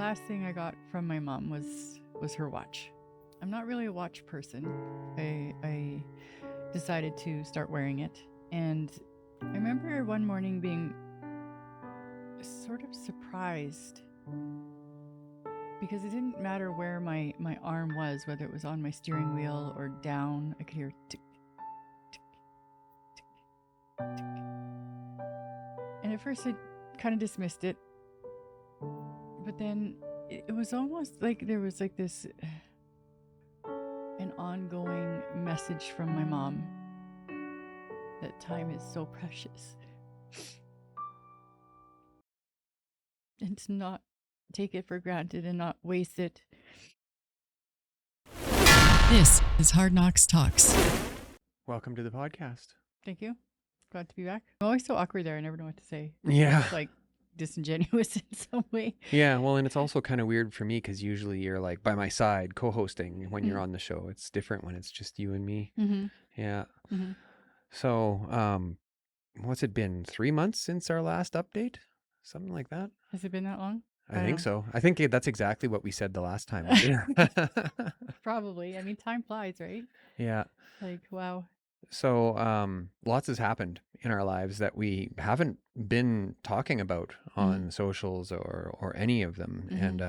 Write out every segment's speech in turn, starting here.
last thing I got from my mom was her watch. I'm not really a watch person. I decided to start wearing it, and I remember one morning being sort of surprised because it didn't matter where my arm was, whether it was on my steering wheel or down. I could hear tick, tick, tick, tick. And at first I kind of dismissed it, but then it was almost like there was like this an ongoing message from my mom that time is so precious and to not take it for granted and not waste it. This is Hard Knox Talks. Welcome to the podcast. Thank you. Glad to be back. I'm always so awkward there. I never know what to say. Yeah. It's like disingenuous in some way. Yeah, well, and it's also kind of weird for me because usually you're like by my side co-hosting when you're on the show. It's different when it's just you and me. Mm-hmm. Yeah. Mm-hmm. So, what's it been? 3 months since our last update? Something like that? Has it been that long? I think so. I think that's exactly what we said the last time. Probably. I mean, time flies, right? Yeah. Like, wow. So, lots has happened in our lives that we haven't been talking about on socials or any of them. And,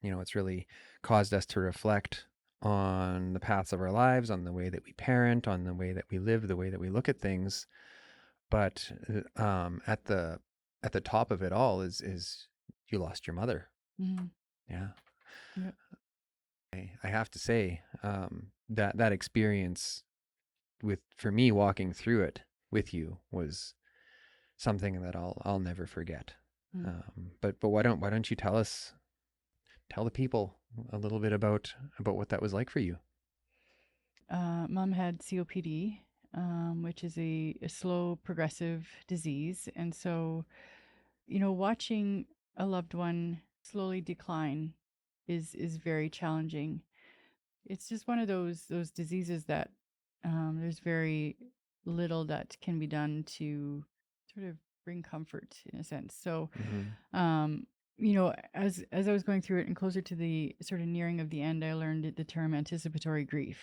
it's really caused us to reflect on the paths of our lives, on the way that we parent, on the way that we live, the way that we look at things. But, at the top of it all is you lost your mother. Mm-hmm. Yeah. Yep. I have to say, that experience for me walking through it with you was something that I'll never forget. But why don't you tell the people a little bit about what that was like for you? Mom had COPD, which is a slow progressive disease. And so, watching a loved one slowly decline is very challenging. It's just one of those diseases that there's very little that can be done to sort of bring comfort in a sense. So, as I was going through it and closer to the sort of nearing of the end, I learned the term anticipatory grief.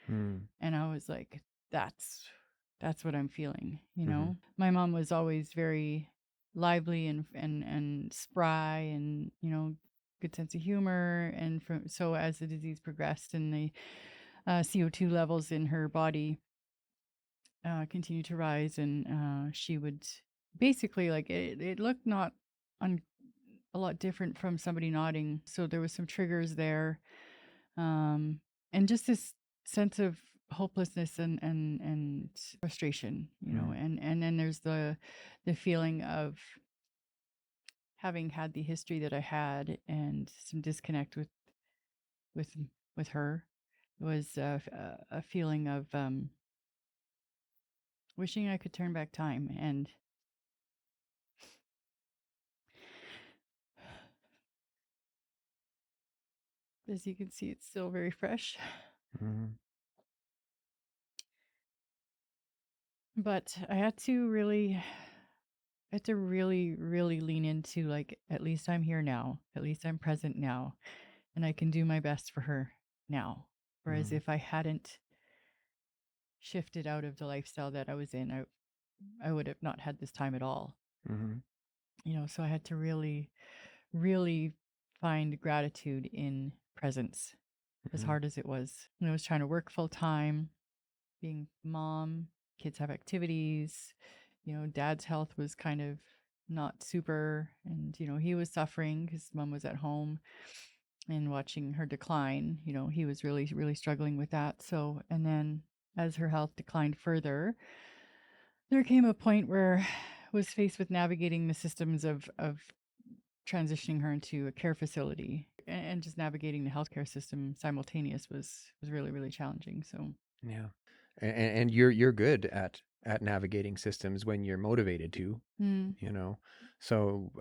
And I was like, that's what I'm feeling, My mom was always very lively and spry and, good sense of humor. And so as the disease progressed and the CO2 levels in her body continued to rise, and she would basically, like, it looked not a lot different from somebody nodding. So there was some triggers there. And just this sense of hopelessness and frustration, and then there's the feeling of having had the history that I had and some disconnect with her. It was a feeling of wishing I could turn back time. And as you can see, it's still very fresh. But I had to really lean into, like, at least I'm here now. At least I'm present now. And I can do my best for her now. Whereas if I hadn't shifted out of the lifestyle that I was in, I would have not had this time at all. So I had to really, really find gratitude in presence, as hard as it was. I was trying to work full time, being mom, kids have activities, dad's health was kind of not super, and he was suffering because mom was at home and watching her decline. He was really, really struggling with that. So, and then as her health declined further, there came a point where I was faced with navigating the systems of transitioning her into a care facility, and just navigating the healthcare system simultaneous was really, really challenging. So Yeah. And you're good at navigating systems when you're motivated to, so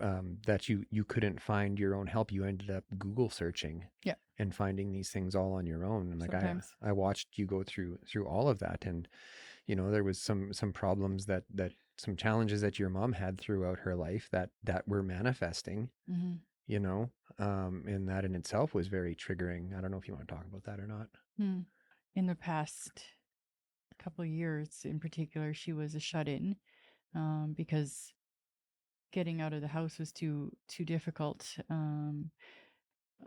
that you couldn't find your own help. You ended up Google searching and finding these things all on your own. And like I watched you go through all of that, and there was some problems that some challenges that your mom had throughout her life that were manifesting, you know, and that in itself was very triggering. I don't know if you want to talk about that or not. Hmm. In the past couple of years in particular, she was a shut-in because getting out of the house was too difficult.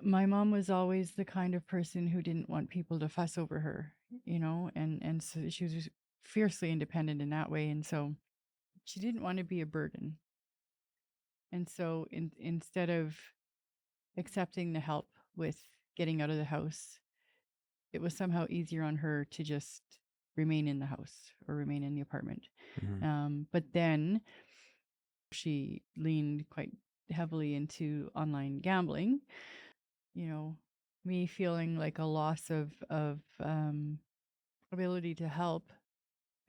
My mom was always the kind of person who didn't want people to fuss over her, and so she was fiercely independent in that way, and so she didn't want to be a burden. And so instead of accepting the help with getting out of the house, it was somehow easier on her to just remain in the house or remain in the apartment. Mm-hmm. But then she leaned quite heavily into online gambling. Me feeling like a loss of ability to help,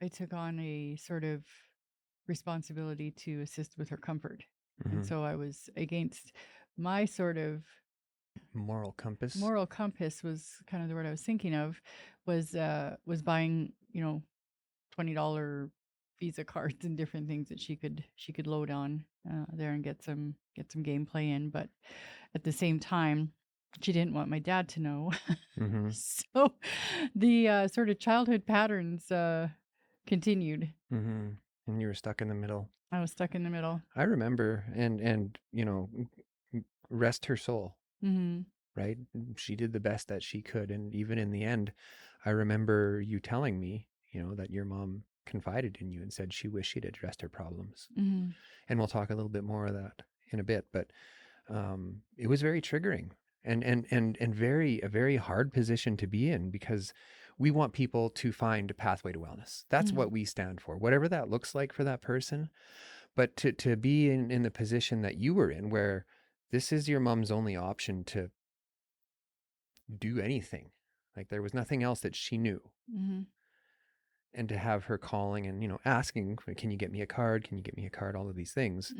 I took on a sort of responsibility to assist with her comfort. And Mm-hmm. so I was against my sort of Moral compass. moral compass was kind of the word I was thinking of, was buying, $20 Visa cards and different things that she could load on there and get some gameplay in. But at the same time, she didn't want my dad to know. Mm-hmm. So the sort of childhood patterns continued. Mm-hmm. And you were stuck in the middle. I was stuck in the middle. I remember, and rest her soul, Mm-hmm. right? She did the best that she could, and even in the end, I remember you telling me, that your mom confided in you and said she wished she'd addressed her problems. Mm-hmm. And we'll talk a little bit more of that in a bit, but it was very triggering and a very hard position to be in, because we want people to find a pathway to wellness. That's Mm-hmm. what we stand for, whatever that looks like for that person. But to be in the position that you were in, where this is your mom's only option to do anything, like there was nothing else that she knew. Mm-hmm. And to have her calling and, asking, can you get me a card? Can you get me a card? All of these things.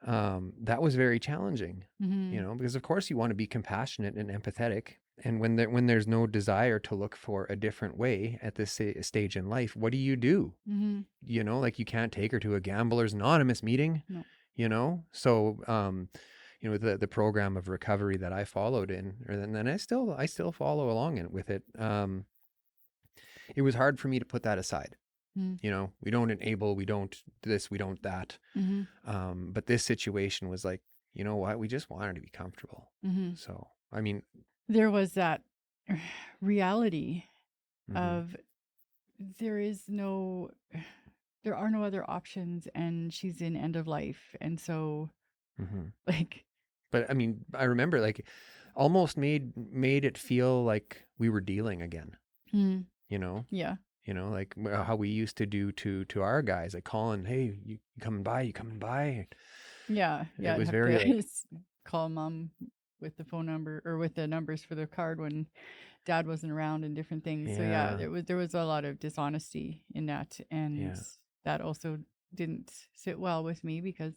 That was very challenging, Mm-hmm. because of course you want to be compassionate and empathetic. And when there's no desire to look for a different way at this stage in life, what do? Mm-hmm. Like you can't take her to a Gamblers Anonymous meeting, No. So, the program of recovery that I followed in, and then I still follow along with it. It was hard for me to put that aside. Mm-hmm. We don't enable, we don't this, we don't that. Mm-hmm. But this situation was like, you know what? We just wanted to be comfortable. Mm-hmm. So, I mean, There was that reality mm-hmm. of there is no there are no other options, and she's in end of life, and so Mm-hmm. like But I mean, I remember like almost made it feel like we were dealing again. yeah. Like how we used to do to our guys, like calling, hey, you coming by? Yeah, It I'd was have very to like, call mom with the phone number or with the numbers for the card when dad wasn't around and different things. So yeah, yeah, there was a lot of dishonesty in that, and yeah. that also didn't sit well with me because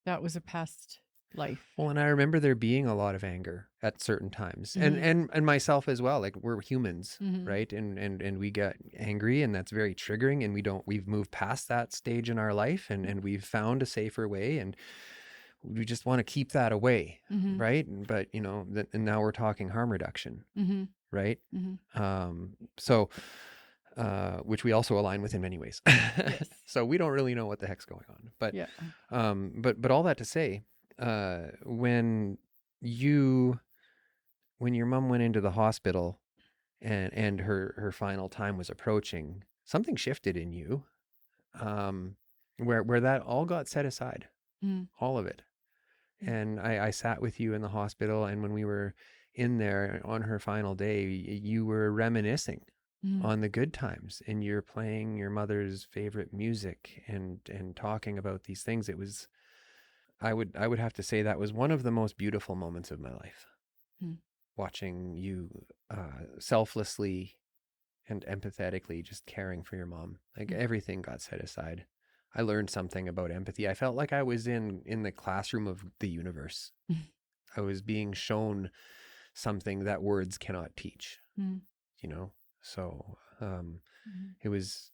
that was a past life. Well, and I remember there being a lot of anger at certain times, Mm-hmm. and myself as well. Like we're humans, Mm-hmm. right? And we get angry, and that's very triggering. And we've moved past that stage in our life, and we've found a safer way, and we just want to keep that away, Mm-hmm. right? But and now we're talking harm reduction, Mm-hmm. right? Mm-hmm. So, which we also align with in many ways. Yes. So we don't really know what the heck's going on, but Yeah. but all that to say, when your mom went into the hospital and her final time was approaching, something shifted in you, where that all got set aside, Mm-hmm. all of it. And I sat with you in the hospital, and when we were in there on her final day, you were reminiscing Mm-hmm. on the good times, and you're playing your mother's favorite music and talking about these things. It was, I would have to say that was one of the most beautiful moments of my life, Mm-hmm. watching you selflessly and empathetically just caring for your mom. Like everything got set aside. I learned something about empathy. I felt like I was in the classroom of the universe. I was being shown something that words cannot teach, So it was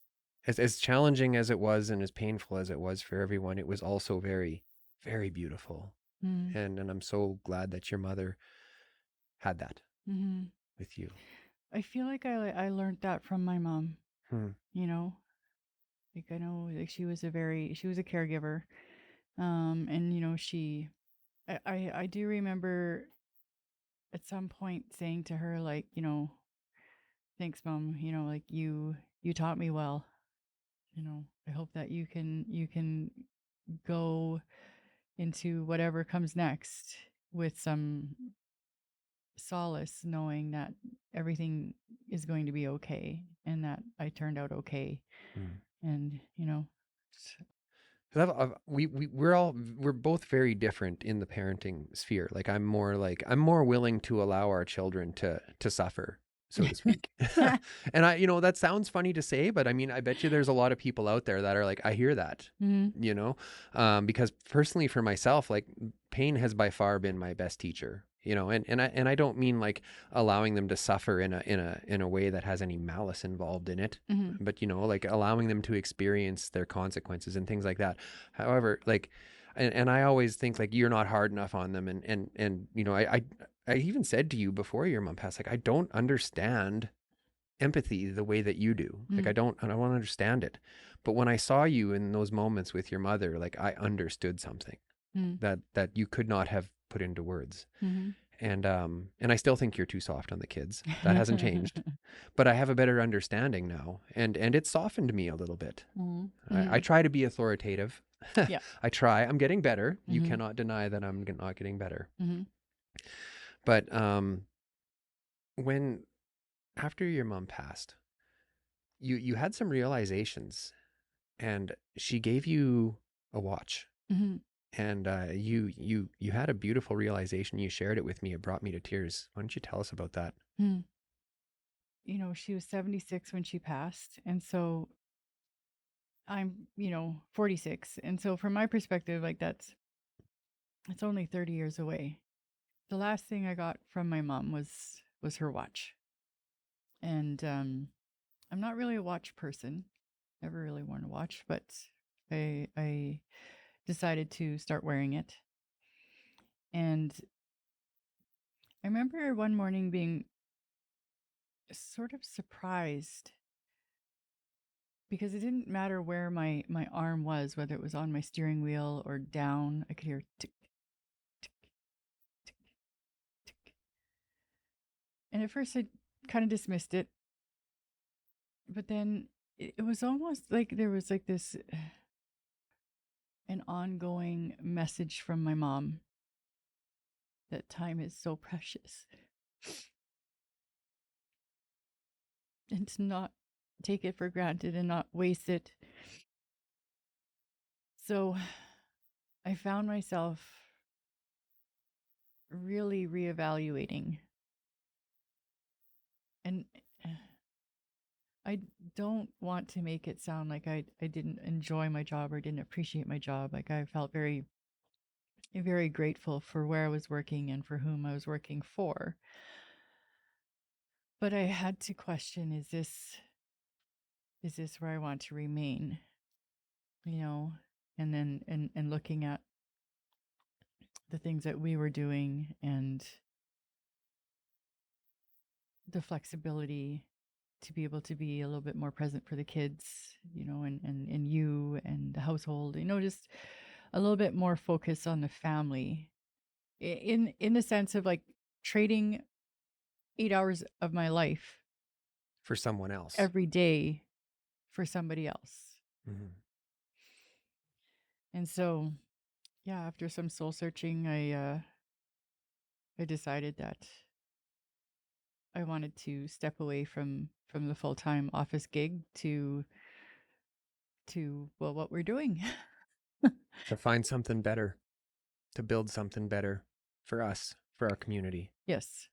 as challenging as it was and as painful as it was for everyone. It was also very, very beautiful. Mm. And I'm so glad that your mother had that Mm-hmm. with you. I feel like I learned that from my mom, Hmm. you know. Like I know like she was a caregiver. And you know, I do remember at some point saying to her like, you know, thanks mom, you know, like you taught me well. You know, I hope that you can go into whatever comes next with some solace knowing that everything is going to be okay and that I turned out okay. Hmm. And, you know, 'Cause we're both very different in the parenting sphere. Like I'm more willing to allow our children to suffer, so to speak. And that sounds funny to say, but I mean, I bet you there's a lot of people out there that are like, I hear that, Mhm. because personally for myself, like pain has by far been my best teacher. And I don't mean like allowing them to suffer in a way that has any malice involved in it, Mhm. but like allowing them to experience their consequences and things like that. However, like, and I always think like you're not hard enough on them, and I even said to you before your mom passed, like I don't understand empathy the way that you do. Like Mhm. I don't understand it. But when I saw you in those moments with your mother, like I understood something Mhm. that you could not have put into words. Mhm. And I still think you're too soft on the kids. That hasn't changed. But I have a better understanding now, and it softened me a little bit. Mhm. I Mhm. try to be authoritative. Yeah. I try. I'm getting better. You Mhm. cannot deny that I'm not getting better. Mhm. But when after your mom passed, you had some realizations, and she gave you a watch, Mhm. and you had a beautiful realization. You shared it with me. It brought me to tears. Why don't you tell us about that? Mhm. You know, she was 76 when she passed, and so I'm, you know, 46. And so from my perspective, like it's only 30 years away. The last thing I got from my mom was her watch. And I'm not really a watch person. Never really worn a watch, but I decided to start wearing it. And I remember one morning being sort of surprised because it didn't matter where my arm was, whether it was on my steering wheel or down. I could hear tick tick tick tick. And at first I kind of dismissed it, but then it was almost like there was like this an ongoing message from my mom that time is so precious and to not take it for granted and not waste it. So I found myself really reevaluating. And I don't want to make it sound like I didn't enjoy my job or didn't appreciate my job. Like I felt very grateful for where I was working and for whom I was working for. But I had to question, is this where I want to remain? You know, and then and looking at the things that we were doing and the flexibility to be able to be a little bit more present for the kids, you know, and you and the household, you know, just a little bit more focus on the family in the sense of like trading 8 hours of my life For someone else. every day for somebody else. Mm-hmm. And so, yeah, after some soul searching, I decided that I wanted to step away from the full-time office gig to well what we're doing. To find something better, to build something better for us, for our community, Yes.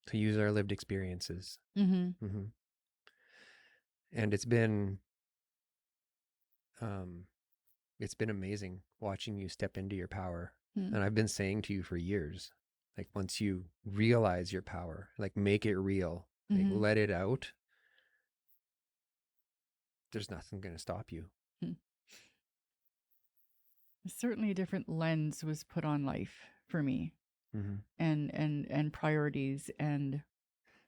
to use our lived experiences. Mhm. Hmm. And um, it's been amazing watching you step into your power. Mm. And I've been saying to you for years, like once you realize your power, like make it real, like Mhm. let it out, there's nothing going to stop you. Mm. certainly a different lens was put on life for me, and priorities. And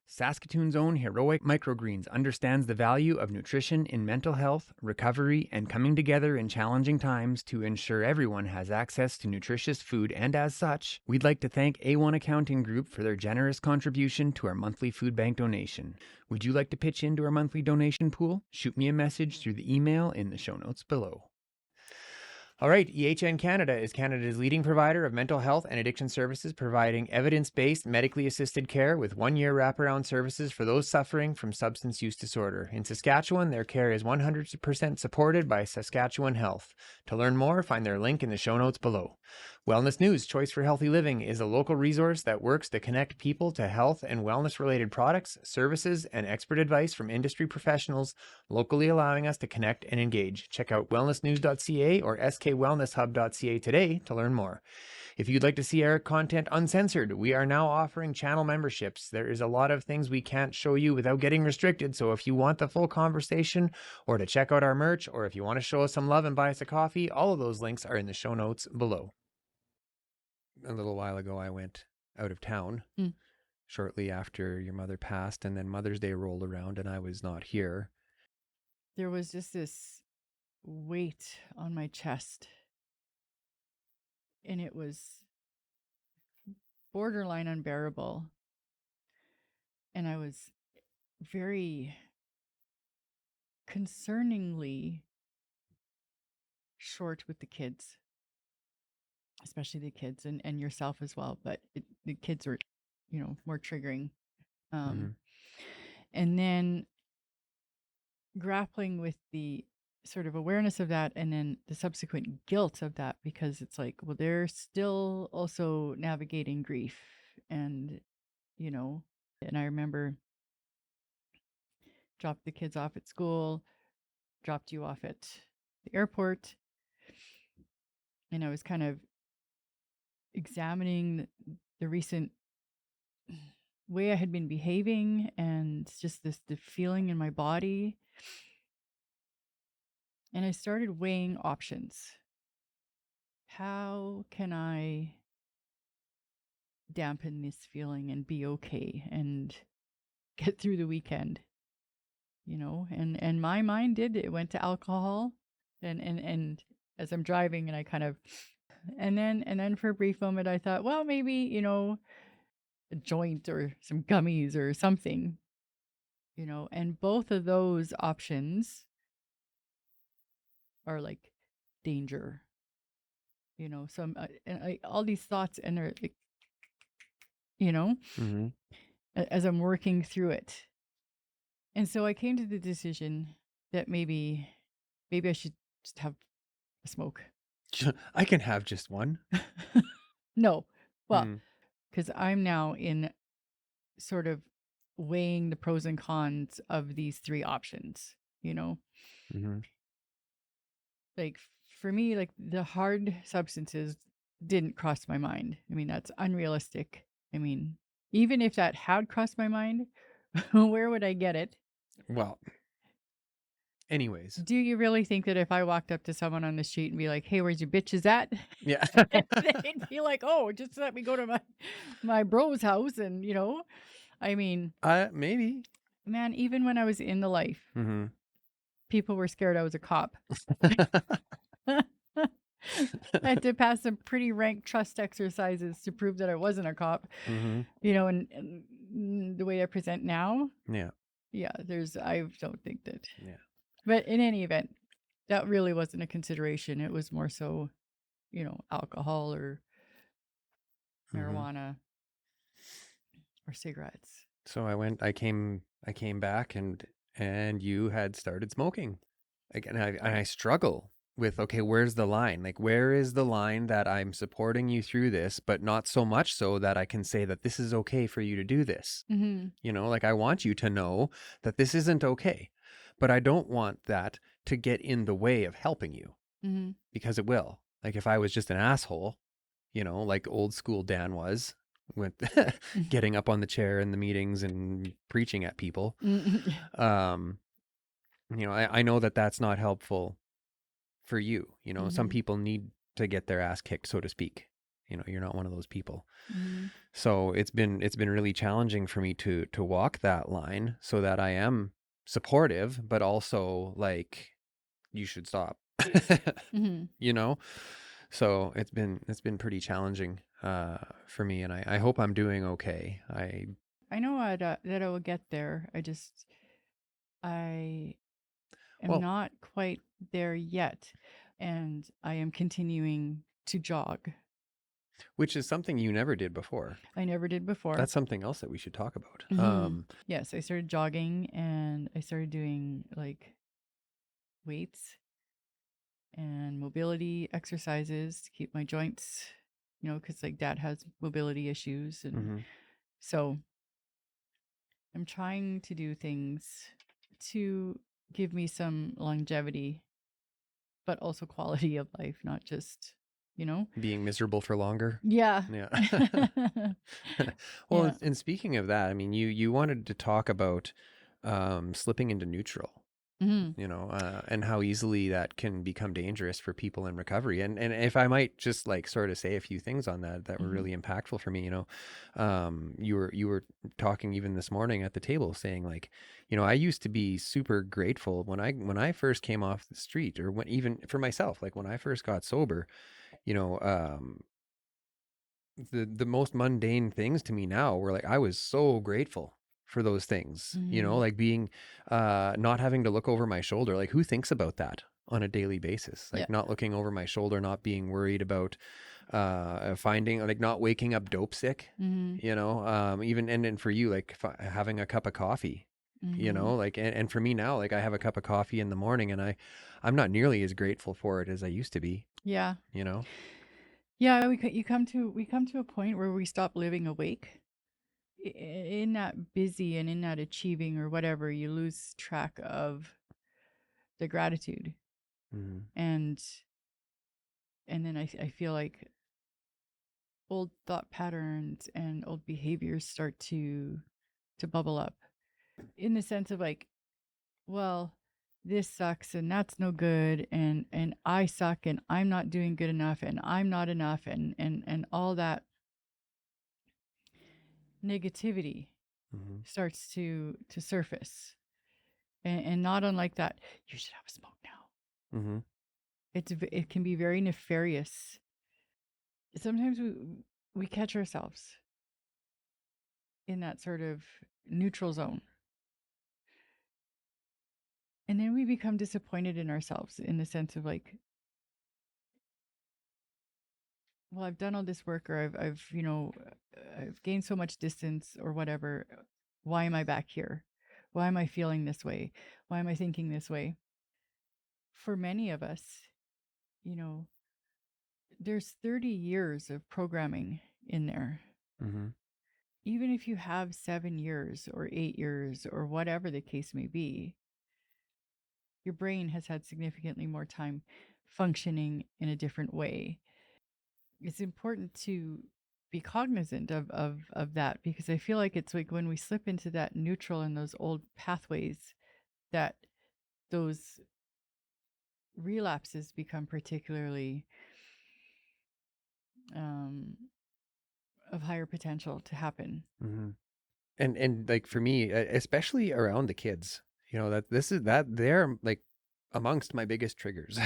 Saskatoon's own Heroic Microgreens understands the value of nutrition in mental health, recovery, and coming together in challenging times to ensure everyone has access to nutritious food. And as such, we'd like to thank A1 Accounting Group for their generous contribution to our monthly food bank donation. Would you like to pitch into our monthly donation pool? Shoot me a message through the email in the show notes below. All right, EHN Canada is Canada's leading provider of mental health and addiction services, providing evidence-based, medically assisted care with 1-year wraparound services for those suffering from substance use disorder. In Saskatchewan, their care is 100% supported by Saskatchewan Health. To learn more, find their link in the show notes below. Wellness News, Choice for Healthy Living, is a local resource that works to connect people to health and wellness-related products, services, and expert advice from industry professionals, locally allowing us to connect and engage. Check out wellnessnews.ca or skwellnesshub.ca today to learn more. If you'd like to see our content uncensored, we are now offering channel memberships. There is a lot of things we can't show you without getting restricted, so if you want the full conversation or to check out our merch, or if you want to show us some love and buy us a coffee, all of those links are in the show notes below. A little while ago, I went out of town shortly after your mother passed, and then Mother's Day rolled around and I was not here. there was just this weight on my chest, and it was borderline unbearable. And I was very concerningly short with the kids, especially the kids, and yourself as well. But the kids were, more triggering. And then grappling with the sort of awareness of that, and then the subsequent guilt of that, because it's like, well, they're still also navigating grief. And, and I remember dropped the kids off at school, dropped you off at the airport, and I was kind of examining the recent way I had been behaving, and just the feeling in my body. And I started weighing options. How can I dampen this feeling and be okay and get through the weekend? And my mind it went to alcohol, and as I'm driving, and I kind of, and then for a brief moment I thought, well, maybe, a joint or some gummies or something, and both of those options are like danger, so all these thoughts, and they're like, as I'm working through it. And so I came to the decision that maybe I should just have a smoke. I can have just one. No, well, because I'm now in sort of weighing the pros and cons of these three options, like for me, like the hard substances didn't cross my mind. I mean, that's unrealistic. I mean, even if that had crossed my mind, where would I get it? Well, anyways. Do you really think that if I walked up to someone on the street and be like, hey, where's your bitches at? Yeah. They'd be like, oh, just let me go to my bro's house. And, I mean, maybe. Man, even when I was in the life, people were scared I was a cop. I had to pass some pretty rank trust exercises to prove that I wasn't a cop, and the way I present now. Yeah, I don't think that. Yeah. But in any event, that really wasn't a consideration. It was more so, alcohol or marijuana or cigarettes. So I came back, and you had started smoking. Again, I struggle with, okay, where's the line? Like, where is the line that I'm supporting you through this, but not so much so that I can say that this is okay for you to do this. Like, I want you to know that this isn't okay, but I don't want that to get in the way of helping you, because it will. Like, if I was just an asshole, like old school Dan was, with getting up on the chair in the meetings and preaching at people, I know that that's not helpful for you. Some people need to get their ass kicked, so to speak. You're not one of those people. Mm-hmm. So it's been really challenging for me to walk that line so that I am supportive, but also like, you should stop. Mm-hmm. you know so it's been pretty challenging for me, and I hope I'm doing okay. I know that I will get there. I am Well, not quite there yet, and I am continuing to jog. which is something you never did before. I never did before. That's something else that we should talk about. Mm-hmm. Yes, I started jogging, and I started doing like weights and mobility exercises to keep my joints, because like dad has mobility issues. And mhm. so I'm trying to do things to give me some longevity, but also quality of life, not just, Being miserable for longer. yeah. Yeah. Well, Yeah. and speaking of that, I mean, you wanted to talk about slipping into neutral. Hmm. And how easily that can become dangerous for people in recovery. And if I might just like sort of say a few things on that were Hmm. really impactful for me, you were talking even this morning at the table saying like, I used to be super grateful when I first came off the street, or when, even for myself, like when I first got sober, you know, um, the most mundane things to me now were like, I was so grateful for those things, Hmm. like being not having to look over my shoulder. Like, who thinks about that on a daily basis? Yeah. Like, not looking over my shoulder, not being worried about finding, like, not waking up dope sick, Hmm. even, and for you, like having a cup of coffee, Hmm. like, and for me now, like, I have a cup of coffee in the morning, and I'm not nearly as grateful for it as I used to be, Yeah. you know? Yeah. We come to a point where we stop living awake. In that busy and in that achieving or whatever, you lose track of the gratitude. Mm-hmm. And then I feel like old thought patterns and old behaviors start to bubble up, in the sense of like, well, this sucks and that's no good, and I suck and I'm not doing good enough and I'm not enough, and all that negativity Mm-hmm. starts to surface. And not unlike that, you should have a smoke now. Mm-hmm. It can be very nefarious. Sometimes we catch ourselves in that sort of neutral zone. And then we become disappointed in ourselves, in the sense of like, well, I've done all this work, or I've gained so much distance or whatever. Why am I back here? Why am I feeling this way? Why am I thinking this way? For many of us, you know, there's 30 years of programming in there. Mm-hmm. Even if you have 7 years or 8 years or whatever the case may be, your brain has had significantly more time functioning in a different way. It's important to be cognizant of that, because I feel like it's like when we slip into that neutral and those old pathways, that those relapses become particularly um, of higher potential to happen. Mm-hmm. And like for me, especially around the kids, that this is that they're like amongst my biggest triggers,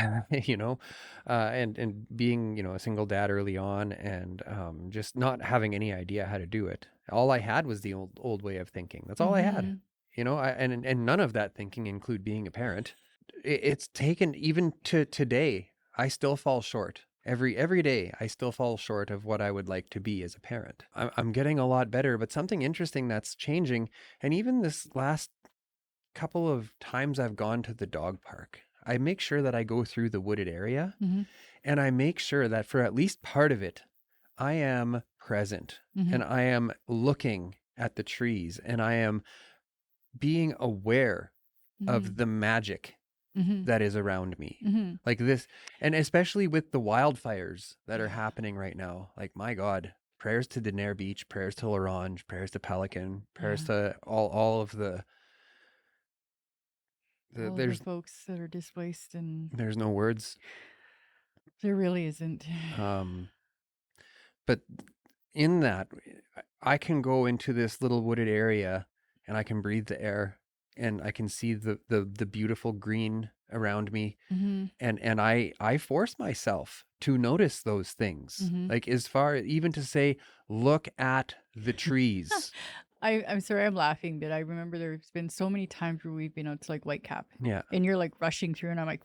and being, a single dad early on, and just not having any idea how to do it. All I had was the old way of thinking. That's all I had, Mm-hmm. and none of that thinking include being a parent. It's taken, even to today, I still fall short. Every day, I still fall short of what I would like to be as a parent. I'm getting a lot better, but something interesting that's changing, and even this last couple of times I've gone to the dog park, I make sure that I go through the wooded area, Mm-hmm. and I make sure that for at least part of it, I am present, Mm-hmm. and I am looking at the trees, and I am being aware Mm-hmm. of the magic Mm-hmm. that is around me. Mm-hmm. Like this, and especially with the wildfires that are happening right now. Like, my God, prayers to Daenerys Beach, prayers to L'Orange, prayers to Pelican, prayers Yeah. to all of All of the there's folks that are displaced, and no words. There really isn't. Um, but in that, I can go into this little wooded area and I can breathe the air and I can see the beautiful green around me. Mm-hmm. And I force myself to notice those things. Mm-hmm. Like as far even to say, look at the trees. I'm sorry I'm laughing, but I remember there's been so many times where we've been out to like Whitecap Yeah. and you're like rushing through and I'm like,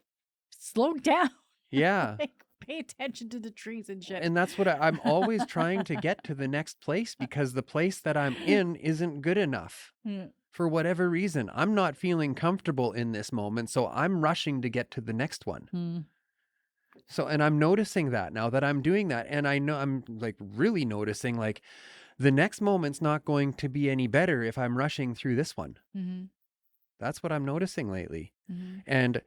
slow down. Yeah. Like, pay attention to the trees and shit. And that's what I'm always trying to get to the next place because the place that I'm in isn't good enough. Yeah. For whatever reason, I'm not feeling comfortable in this moment, so I'm rushing to get to the next one. Mm. So, and I'm noticing that now that I'm doing that, and I know I'm like really noticing like the next moment's not going to be any better if I'm rushing through this one. Mm-hmm. That's what I'm noticing lately. Mm-hmm. And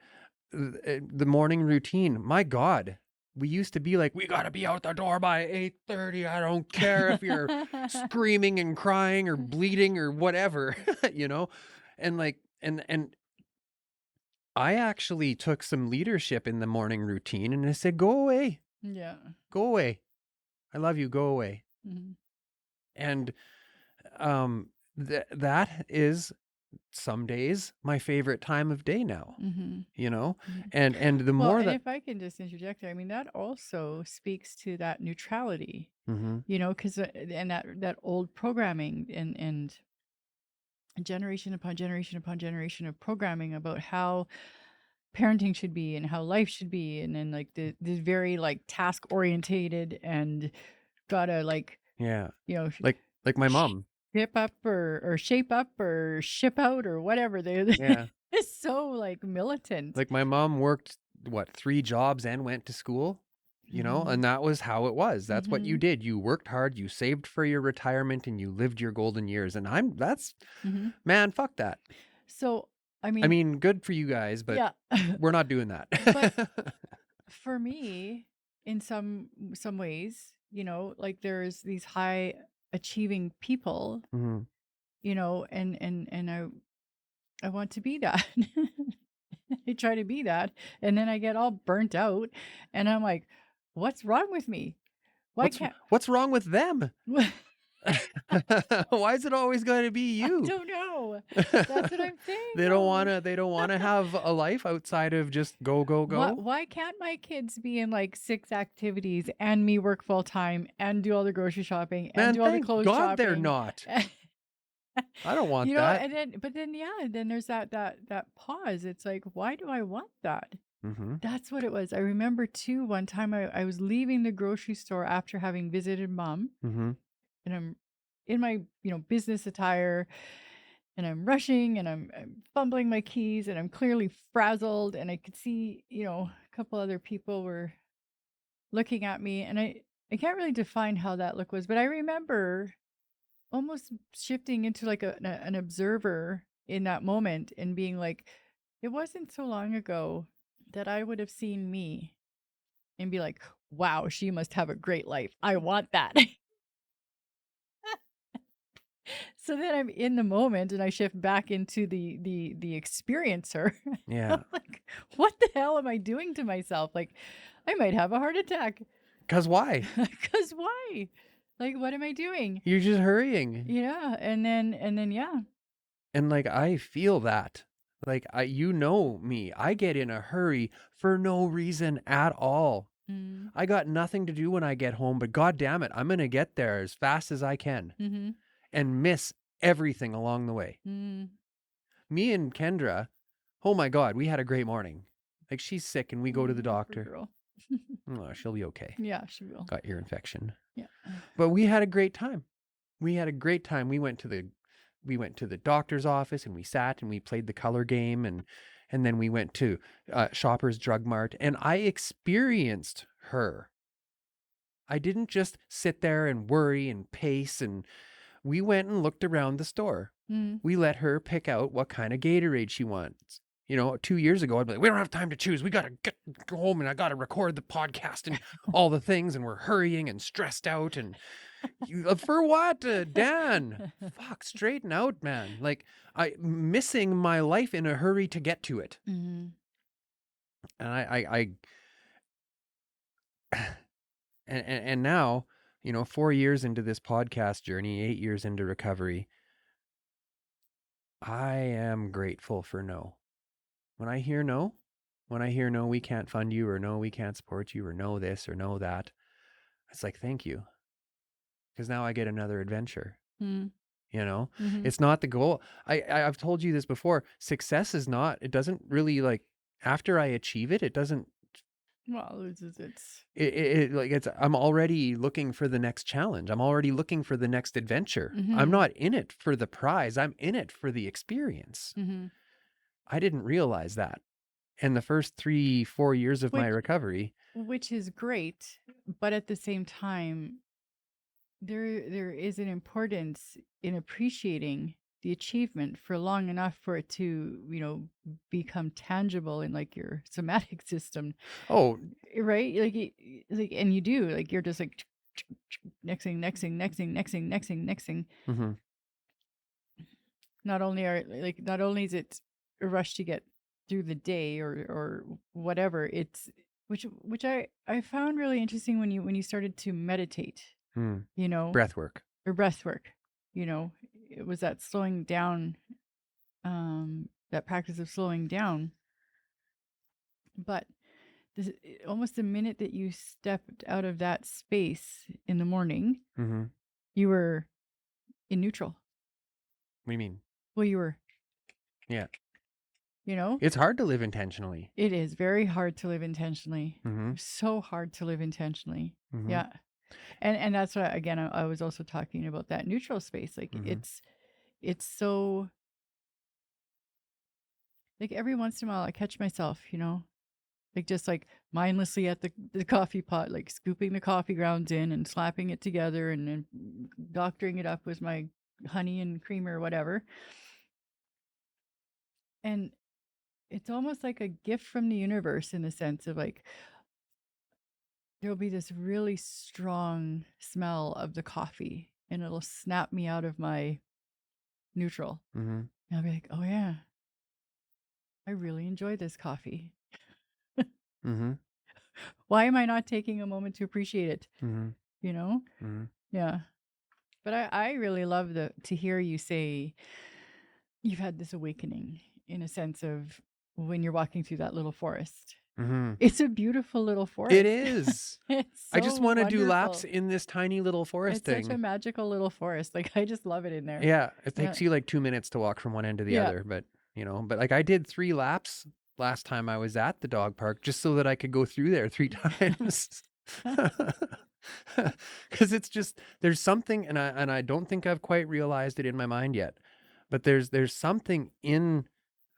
the morning routine, my God, we used to be like, we got to be out the door by 8:30. I don't care if you're screaming and crying or bleeding or whatever, you know? And like, and I actually took some leadership in the morning routine and I said, go away, Yeah. go away. I love you. Go away. Mm-hmm. And that is some days my favorite time of day now, Mm-hmm. you know? Mm-hmm. And the Well, more and that if I can just interject there, I mean, that also speaks to that neutrality, Mhm. you know, because and that old programming and generation upon generation upon generation of programming about how parenting should be and how life should be, and then like the very like task orientated and gotta like, Yeah. you know, Like my mom. ship up or shape up or ship out or whatever. They Yeah. it's so like militant. Like my mom worked what 3 jobs and went to school, you know, Mhm. and that was how it was. That's what you Mhm. did. You worked hard, you saved for your retirement and you lived your golden years. And that's Mhm. man, fuck that. So I I mean, mean, good for you guys, but yeah. we're not doing that. But for me, in some ways, you know, like there's these high achieving people, Mhm. you know, and I want to be that. I try to be that, and then I get all burnt out, and I'm like, what's wrong with me? Why can't What's wrong with them? Why is it always going to be I you? don't know. That's what I'm saying. They though. don't want to have a life outside of just go go go. Why can't my kids be in like 6 activities and me work full time and do all the grocery shopping and Man, do all the thank clothes God they're shopping? not. I don't want You know, that. and then yeah, then there's that pause. It's like, why do I want that? Mhm. That's what it was. I remember too, one time I was leaving the grocery store after having visited mom, Mhm. and I'm in my, you know, business attire, and I'm rushing and I'm fumbling my keys and I'm clearly frazzled, and I could see, you know, a couple other people were looking at me, and I can't really define how that look was, but I remember almost shifting into like an observer in that moment and being like, it wasn't so long ago that I would have seen me and be like, wow, she must have a great life. I want that. So then I'm in the moment and I shift back into the experiencer. Yeah. I'm like, what the hell am I doing to myself? Like, I might have a heart attack. 'Cause why? Because why? Like, what am I doing? You're just hurrying. Yeah. And then, yeah. And like I feel that. Like you know me. I get in a hurry for no reason at all. Mm, I got nothing to do when I get home, but God damn it, I'm going to get there as fast as I can mm-hmm. and miss everything along the way. Mm. Me and Kendra, oh my God, we had a great morning. Like she's sick and we go to the Poor doctor. girl. Oh, she'll be okay. Yeah, she will. Got ear infection. Yeah. But we had a great time. We had a great time. We went to the doctor's office and we sat and we played the color game and then we went to Shoppers Drug Mart and I experienced her. I didn't just sit there and worry and pace, and we went and looked around the store. Mm. We let her pick out what kind of Gatorade she wants. You know, 2 years ago, I'd be like, we don't have time to choose. We got to go home and I got to record the podcast and all the things. And we're hurrying and stressed out. And for what, Dan? Fuck, straighten out, man. Like missing my life in a hurry to get to it. Mm-hmm. And and now, 4 years into this podcast journey, 8 years into recovery, I am grateful for no. When I hear no, we can't fund you, or no, we can't support you, or no this or no that, it's like, thank you. Because now I get another adventure. Mm. It's not the goal. I've told you this before. Success is not, it doesn't really, like, after I achieve it, it doesn't, Well, I'm already looking for the next challenge. I'm already looking for the next adventure. I'm Mhm. not in it for the prize. I'm in it for the experience. Mhm. I didn't realize that. In the first 3-4 years of my Which recovery. which is great, but at the same time, there is an importance in appreciating the achievement for long enough for it to, become tangible in like your somatic system, Oh, right? Like, and you do, like, you're just like next thing, next thing, next thing, next thing, next thing, next thing. mm-hmm. Not only is it a rush to get through the day or whatever, it's which I found really interesting when you started to meditate, Breath work. or breath work. It was that slowing down, that practice of slowing down. But this, almost the minute that you stepped out of that space in the morning, Mm-hmm. you were in neutral. What do you mean? Well, you were, Yeah. It's hard to live intentionally. It is very hard to live intentionally. Mm-hmm. So hard to live intentionally. Mm-hmm. Yeah. And that's why, again, I was also talking about that neutral space. Like, Mm-hmm. it's so, like, every once in a while I catch myself, like, just like mindlessly at the coffee pot, like scooping the coffee grounds in and slapping it together and then doctoring it up with my honey and creamer or whatever. And it's almost like a gift from the universe, in the sense of, like, there'll be this really strong smell of the coffee and it'll snap me out of my neutral. Mm-hmm. And I'll be like, oh yeah, I really enjoy this coffee. Mm-hmm. Why am I not taking a moment to appreciate it? Mm-hmm. Mm-hmm. Yeah. But I really love to hear you say you've had this awakening, in a sense of when you're walking through that little forest. Mm-hmm. It's a beautiful little forest. It is. It's I just so want to do laps wonderful. in this tiny little forest It's thing. such a magical little forest. Like, I just love it in there. Yeah, it takes you like 2 minutes to walk from one end to the other, but like, I did 3 laps last time I was at the dog park, just so that I could go through there 3 times. Because it's just, there's something, and I don't think I've quite realized it in my mind yet, but there's something in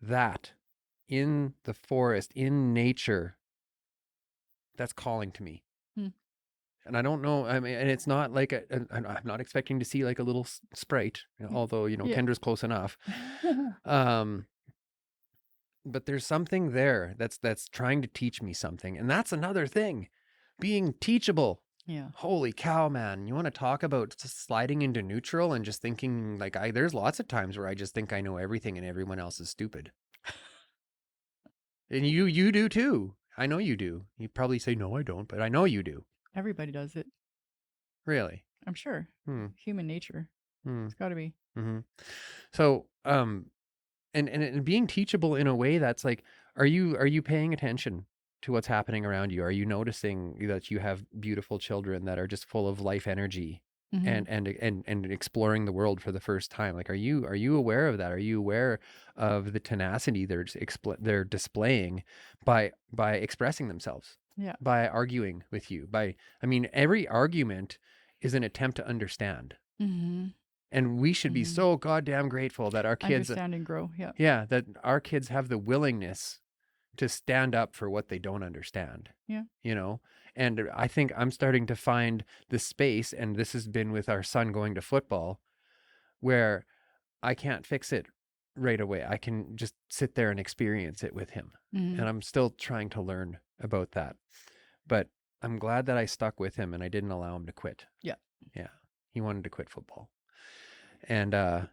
that, in the forest, in nature, that's calling to me. And I don't know, I mean, and it's not like I'm not expecting to see like a little sprite, although, Kendra's close enough. But there's something there that's trying to teach me something. And that's another thing, being teachable. Yeah. Holy cow, man. You want to talk about just sliding into neutral and just thinking, like, there's lots of times where I just think I know everything and everyone else is stupid. And you do too. I know you do. You probably say, no, I don't, but I know you do. Everybody does it. Really? I'm sure. Human nature. It's got to be. Mm-hmm. So, and being teachable in a way that's like, are you paying attention to what's happening around you? Are you noticing that you have beautiful children that are just full of life energy and exploring the world for the first time? Like, are you aware of that? Are you aware of the tenacity they're displaying by expressing themselves? Yeah. By arguing with you. Every argument is an attempt to understand. And we should be so goddamn grateful that our kids understand and grow. Yeah. Yeah, that our kids have the willingness to stand up for what they don't understand. Yeah. And I think I'm starting to find the space, and this has been with our son going to football, where I can't fix it right away. I can just sit there and experience it with him. And I'm still trying to learn about that. But I'm glad that I stuck with him and I didn't allow him to quit. Yeah. Yeah. He wanted to quit football. And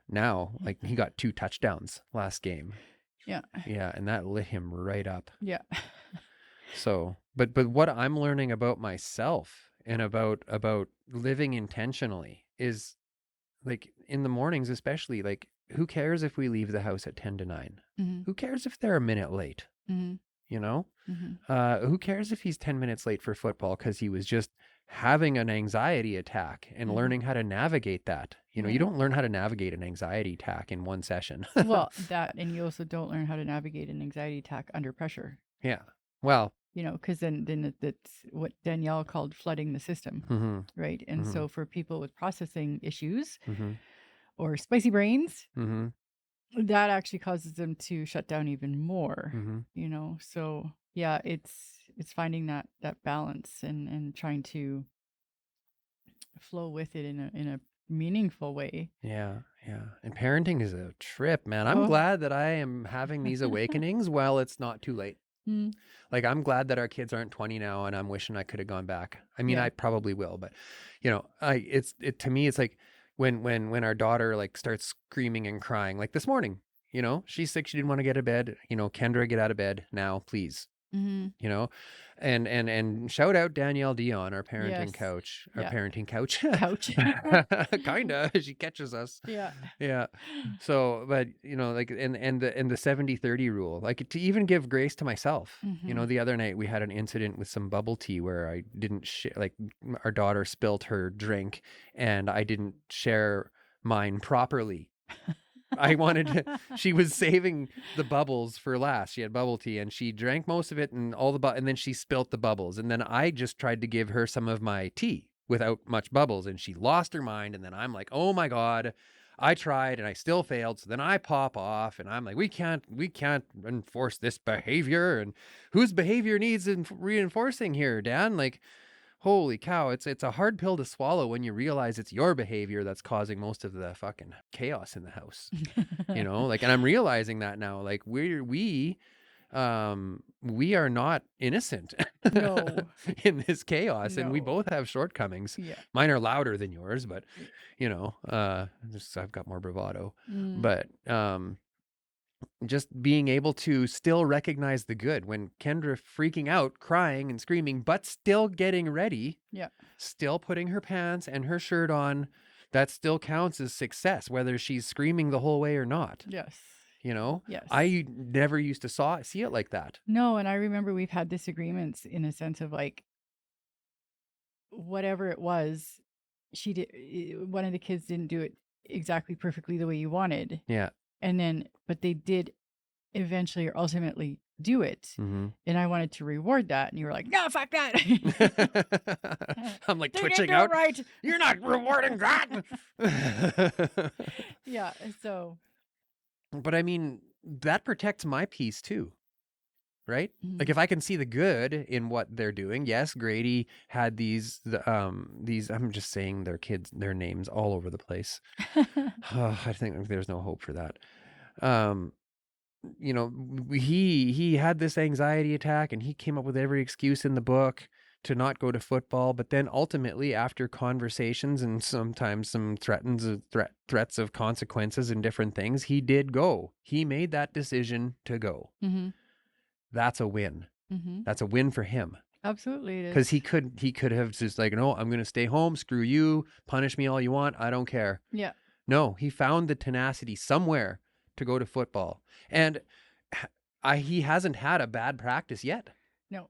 now, like, he got 2 touchdowns last game. Yeah. Yeah, and that lit him right up. Yeah. So, but what I'm learning about myself and about living intentionally is, like, in the mornings especially, like, who cares if we leave the house at 10 to 9? Mm-hmm. Who cares if they're a minute late? Mm-hmm. You know? Mm-hmm. Who cares if he's 10 minutes late for football because he was just having an anxiety attack and Mm-hmm. learning how to navigate that? You know, you Yeah. don't learn how to navigate an anxiety attack in one session. Well, that, and you also don't learn how to navigate an anxiety attack under pressure. Yeah. Well, You know, because then that's what Danielle called flooding the system, mm-hmm, right? And mm-hmm, so for people with processing issues mm-hmm, or spicy brains, mm-hmm, that actually causes them to shut down even more. mm-hmm. You know, so yeah, it's finding that balance and trying to flow with it in a meaningful way. Yeah, yeah. And parenting is a trip, man. I'm Oh. glad that I am having these awakenings while it's not too late. Mm. Like, I'm glad that our kids aren't 20 now, and I'm wishing I could have gone back. I mean, Yeah. I probably will, but you know, to me, it's like when our daughter, like, starts screaming and crying, like this morning, you know, she's sick, she didn't want to get out of bed. You know, Kendra, get out of bed now, please. Mm-hmm. You know, and shout out Danielle Dion, our parenting Yes. couch, Yeah. parenting couch. Kinda, she catches us. Yeah. Yeah. So, but you know, like, and the 70-30 rule, like, to even give grace to myself. You know, Mm-hmm. the other night we had an incident with some bubble tea where I didn't like, our daughter spilt her drink and I didn't share mine properly. I wanted to, she was saving the bubbles for last. She had bubble tea and she drank most of it and and then she spilt the bubbles. And then I just tried to give her some of my tea without much bubbles and she lost her mind. And then I'm like, oh my God, I tried and I still failed. So then I pop off and I'm like, we can't enforce this behavior. And whose behavior needs reinforcing here, Dan? Like, holy cow, it's a hard pill to swallow when you realize it's your behavior that's causing most of the fucking chaos in the house. You know, like, and I'm realizing that now, like, we are not innocent No. in this chaos, and we No. both have shortcomings. Yeah. Mine are louder than yours, but you know, I've got more bravado. But just being able to still recognize the good when Kendra freaking out, crying and screaming, but still getting ready. Yeah. Still putting her pants and her shirt on. That still counts as success, whether she's screaming the whole way or not. Yes. You know? Yes. I never used to see it like that. No, and I remember we've had disagreements in a sense of like whatever it was, she did one of the kids didn't do it exactly perfectly the way you wanted. Yeah. And then but they did eventually or ultimately do it. Mm-hmm. And I wanted to reward that and you were like, "No, fuck that." I'm like They twitching didn't do it out. right. You're not rewarding that. Yeah, so But I mean, that protects my peace too. Right? Like, Mhm. if I can see the good in what they're doing. Yes, Grady had these, I'm just saying their names all over the place. I think there's no hope for that. You know, he had this anxiety attack and he came up with every excuse in the book to not go to football. But then ultimately, after conversations and sometimes some threats of consequences and different things, he did go. He made that decision to go. Mm-hmm. That's a win. Mm-hmm. That's a win for him. Absolutely it is. Because he could have just like, no, I'm going to stay home. Screw you. Punish me all you want. I don't care. Yeah. No, he found the tenacity somewhere to go to football. And he hasn't had a bad practice yet. No.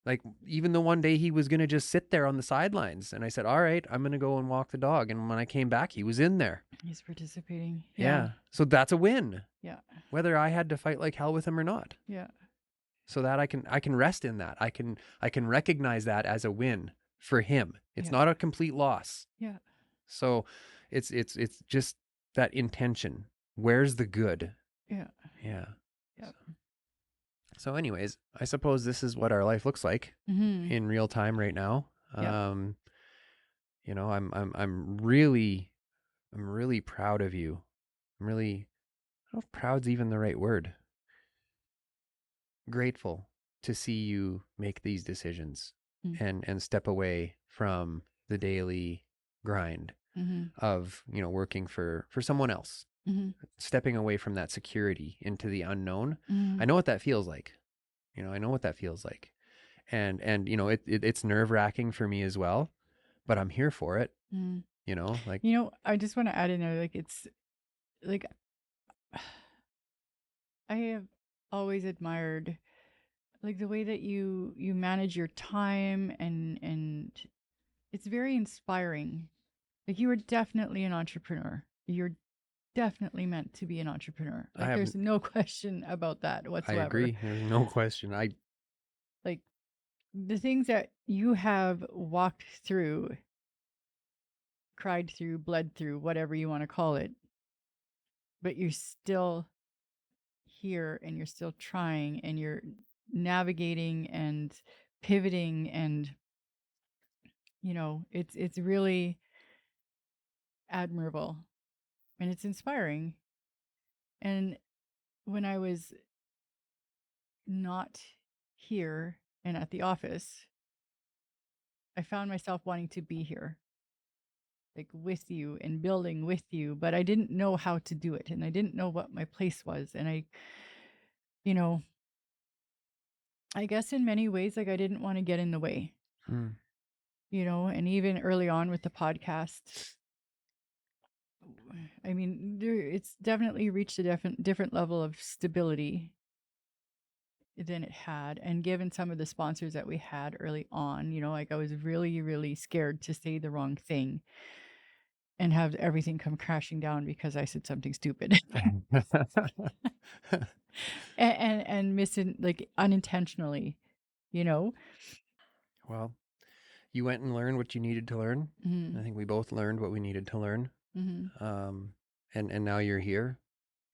Like, even the one day he was going to just sit there on the sidelines. And I said, all right, I'm going to go and walk the dog. And when I came back, he was in there. He's participating. Yeah. So that's a win. Yeah. Whether I had to fight like hell with him or not. Yeah. So that I can rest in that. I can recognize that as a win for him. It's Yeah. not a complete loss. Yeah. So it's just that intention. Where's the good? Yeah. Yeah. Yep. So anyways, I suppose this is what our life looks like Mm-hmm. in real time right now. Yeah. You know, I'm really proud of you. I don't know if proud's even the right word. Grateful to see you make these decisions and step away from the daily grind of, you know, working for someone else, stepping away from that security into the unknown. I know what that feels like. You know, I know what that feels like. and you know, it's nerve-wracking for me as well, but I'm here for it, Mm. you know, like, You know, I just want to add in there, like, it's like I have always admired like the way that you manage your time, and it's very inspiring. Like, you are definitely an entrepreneur. You're definitely meant to be an entrepreneur. I Like, have there's no question about that I whatsoever. agree. There's no question. Like, the things that you have walked through, cried through, bled through, whatever you want to call it, but you're still here and you're still trying and you're navigating and pivoting, and you know, it's really admirable and it's inspiring. And when I was not here and at the office, I found myself wanting to be here, like with you and building with you, but I didn't know how to do it and I didn't know what my place was. And you know, I guess in many ways, like, I didn't want to get in the way, Mm. you know, and even early on with the podcast, I mean, it's definitely reached a different level of stability than it had. And given some of the sponsors that we had early on, you know, like, I was really, really scared to say the wrong thing and have everything come crashing down because I said something stupid and missing, like, unintentionally, you know? Well, you went and learned what you needed to learn. Mm-hmm. I think we both learned what we needed to learn. Mm-hmm. And now you're here,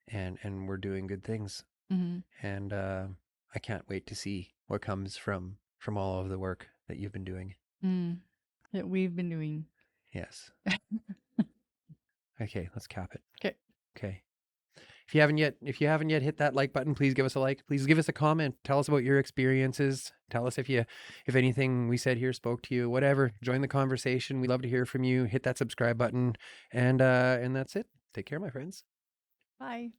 and we're doing good things. Mm-hmm. And I can't wait to see what comes from all of the work that you've been doing. That we've been doing. Yes. Okay, let's cap it. Okay. Okay. If you haven't yet hit that like button, please give us a like. Please give us a comment. Tell us about your experiences. Tell us if anything we said here spoke to you, whatever. Join the conversation. We love to hear from you. Hit that subscribe button. And that's it. Take care, my friends. Bye.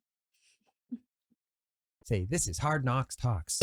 Say, this is Hard Knocks Talks.